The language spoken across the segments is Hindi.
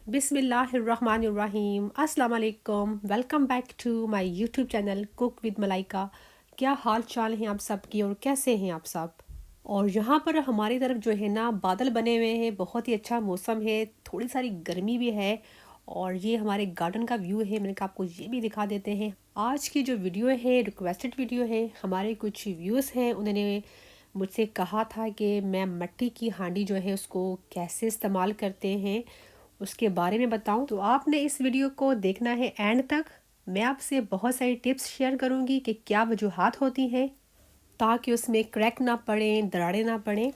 बिस्मिल्लाहिर्रहमानिर्रहीम अस्सलाम वालेकुम। Welcome back to my YouTube channel cook with Malaika. क्या हाल चाल हैं आप सबकी और कैसे हैं आप सब। और यहाँ पर हमारी तरफ जो है ना बादल बने हुए हैं, बहुत ही अच्छा मौसम है, थोड़ी सारी गर्मी भी है। और ये हमारे गार्डन का व्यू है, मैंने कहा आपको ये भी दिखा देते हैं। आज की जो वीडियो है रिक्वेस्टेड वीडियो है, हमारे कुछ व्यूज़ हैं, उन्होंने मुझसे कहा था कि मैं मिट्टी की हांडी जो है उसको कैसे इस्तेमाल करते हैं उसके बारे में बताऊं। तो आपने इस वीडियो को देखना है एंड तक। मैं आपसे बहुत सारी टिप्स शेयर करूंगी कि क्या वजूहात होती हैं ताकि उसमें क्रैक ना पड़े, दरारें ना पड़े।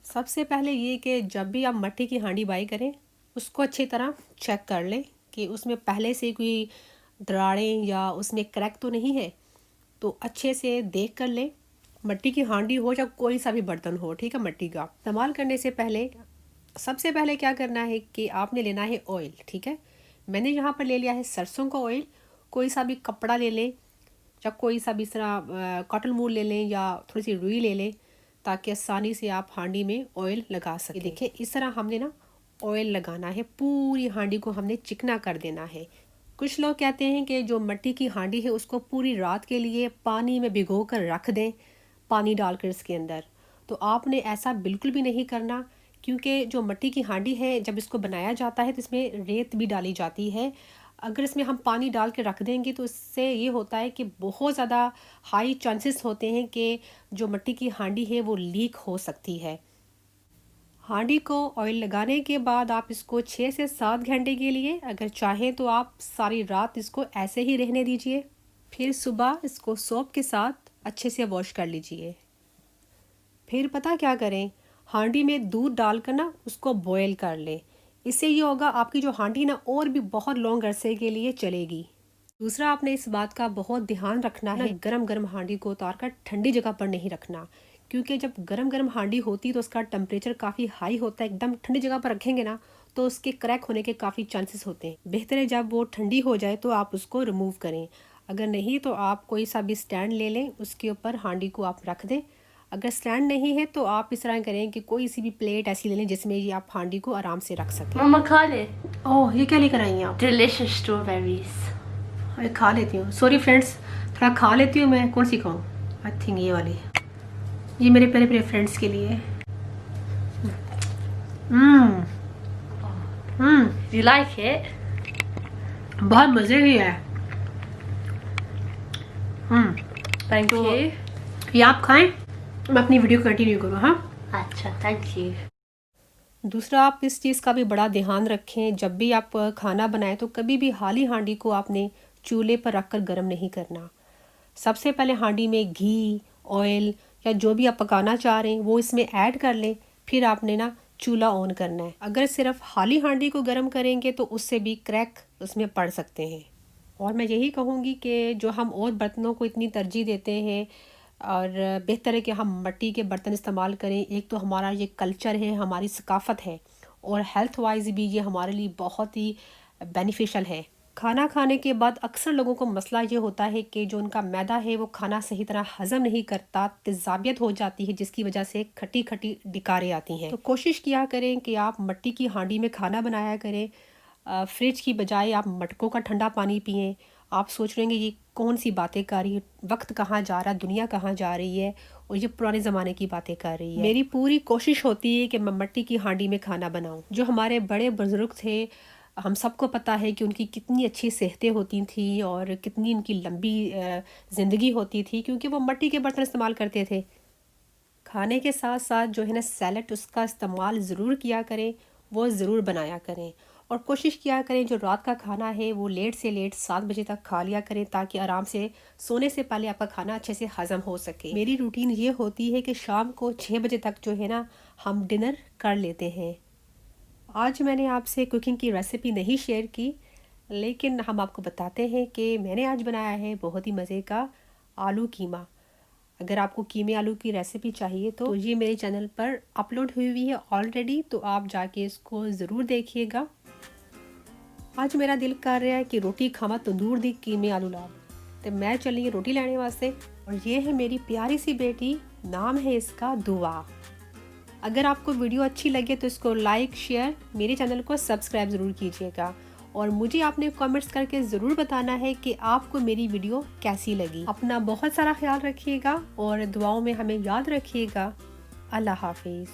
सबसे पहले ये कि जब भी आप मिट्टी की हांडी बाई करें उसको अच्छी तरह चेक कर लें कि उसमें पहले से कोई दरारें या उसमें क्रैक तो नहीं है। तो अच्छे से देख कर लें, मिट्टी की हांडी हो या कोई सा भी बर्तन हो, ठीक है। मिट्टी का इस्तेमाल करने से पहले सबसे पहले क्या करना है कि आपने लेना है ऑयल, ठीक है। मैंने यहाँ पर ले लिया है सरसों का ऑयल। कोई सा भी कपड़ा ले लें या कोई सा भी इस तरह कॉटन वूल ले लें या थोड़ी सी रुई ले लें ताकि आसानी से आप हांडी में ऑयल लगा सकें। देखिए इस तरह हमने ना ऑयल लगाना है, पूरी हांडी को हमने चिकना कर देना है। कुछ लोग कहते हैं कि जो मिट्टी की हांडी है उसको पूरी रात के लिए पानी में भिगो कर रख दें, पानी डालकर इसके अंदर। तो आपने ऐसा बिल्कुल भी नहीं करना, क्योंकि जो मिट्टी की हांडी है जब इसको बनाया जाता है तो इसमें रेत भी डाली जाती है। अगर इसमें हम पानी डाल के रख देंगे तो इससे ये होता है कि बहुत ज़्यादा हाई चांसेस होते हैं कि जो मिट्टी की हांडी है वो लीक हो सकती है। हांडी को ऑयल लगाने के बाद आप इसको 6 से 7 घंटे के लिए, अगर चाहें तो आप सारी रात इसको ऐसे ही रहने दीजिए। फिर सुबह इसको सोप के साथ अच्छे से वॉश कर लीजिए। फिर पता क्या करें, हांडी में दूध डालकर ना उसको बॉयल कर लें। इससे ये होगा आपकी जो हांडी ना और भी बहुत लॉन्ग अरसे के लिए चलेगी। दूसरा, आपने इस बात का बहुत ध्यान रखना है, गरम गरम हांडी को उतार कर ठंडी जगह पर नहीं रखना, क्योंकि जब गरम गरम हांडी होती तो उसका टेम्परेचर काफ़ी हाई होता है। एकदम ठंडी जगह पर रखेंगे ना तो उसके क्रैक होने के काफ़ी चांसेस होते हैं। बेहतर है जब वो ठंडी हो जाए तो आप उसको रिमूव करें। अगर नहीं तो आप कोई सा भी स्टैंड ले लें, उसके ऊपर हांडी को आप रख दें। अगर स्टैंड नहीं है तो आप इस तरह करें कि कोई सी भी प्लेट ऐसी ले लें जिसमें ये आप हांडी को आराम से रख सकें। मम्मा खा ले। ओह, ये क्या लेकर आई हैं आप? Delicious strawberries. अरे खा लेती हूँ, सॉरी फ्रेंड्स, थोड़ा खा लेती हूँ। मैं कौन सी खाऊँ? आई थिंक ये वाली, ये मेरे प्यारे प्यारे फ्रेंड्स के लिए। हम्म You like it? बहुत मज़े की है। Thank तो you. ये आप खाएं, मैं अपनी वीडियो कंटिन्यू करूँ। हाँ, अच्छा, thank you. दूसरा, आप इस चीज़ का भी बड़ा ध्यान रखें, जब भी आप खाना बनाएं तो कभी भी खाली हांडी को आपने चूल्हे पर रखकर गर्म नहीं करना। सबसे पहले हांडी में घी, ऑयल या जो भी आप पकाना चाह रहे हैं वो इसमें ऐड कर लें। फिर आपने ना चूल्हा ऑन करना है। अगर सिर्फ खाली हांडी को गर्म करेंगे तो उससे भी क्रैक उसमें पड़ सकते हैं। और मैं यही कहूँगी कि जो हम और बर्तनों को इतनी तरजीह देते हैं, और बेहतर है कि हम मिट्टी के बर्तन इस्तेमाल करें। एक तो हमारा ये कल्चर है, हमारी सकाफ़त है, और हेल्थ वाइज भी ये हमारे लिए बहुत ही बेनिफिशियल है। खाना खाने के बाद अक्सर लोगों को मसला ये होता है कि जो उनका मैदा है वो खाना सही तरह हज़म नहीं करता, तेज़ाबियत हो जाती है, जिसकी वजह से खट्टी खट्टी डिकारें आती हैं। तो कोशिश किया करें कि आप मिट्टी की हांडी में खाना बनाया करें। फ्रिज की बजाय आप मटकों का ठंडा पानी पिएं। आप सोच रहे हैं ये कौन सी बातें कर रही है, वक्त कहाँ जा रहा है, दुनिया कहाँ जा रही है, और ये पुराने ज़माने की बातें कर रही है। मेरी पूरी कोशिश होती है कि मैं मिट्टी की हांडी में खाना बनाऊं। जो हमारे बड़े बुजुर्ग थे, हम सबको पता है कि उनकी कितनी अच्छी सेहतें होती थी और कितनी उनकी लंबी ज़िंदगी होती थी, क्योंकि वो मिट्टी के बर्तन इस्तेमाल करते थे। खाने के साथ साथ जो है ना सैलड, उसका इस्तेमाल ज़रूर किया करें, वो ज़रूर बनाया करें। और कोशिश किया करें जो रात का खाना है वो लेट से लेट 7 बजे तक खा लिया करें, ताकि आराम से सोने से पहले आपका खाना अच्छे से हज़म हो सके। मेरी रूटीन ये होती है कि शाम को 6 बजे तक जो है ना हम डिनर कर लेते हैं। आज मैंने आपसे कुकिंग की रेसिपी नहीं शेयर की, लेकिन हम आपको बताते हैं कि मैंने आज बनाया है बहुत ही मज़े का आलू कीमा। अगर आपको कीमे आलू की रेसिपी चाहिए तो ये मेरे चैनल पर अपलोड हुई है ऑलरेडी, तो आप जाके इसको ज़रूर देखिएगा। आज मेरा दिल कर रहा है कि रोटी खावा तंदूर दी कीमे आलू ला, तो मैं चली रोटी लेने वास्ते। और ये है मेरी प्यारी सी बेटी, नाम है इसका दुआ। अगर आपको वीडियो अच्छी लगे तो इसको लाइक, शेयर, मेरे चैनल को सब्सक्राइब ज़रूर कीजिएगा और मुझे आपने कमेंट्स करके ज़रूर बताना है कि आपको मेरी वीडियो कैसी लगी। अपना बहुत सारा ख्याल रखिएगा और दुआओं में हमें याद रखिएगा। अल्लाह हाफिज़।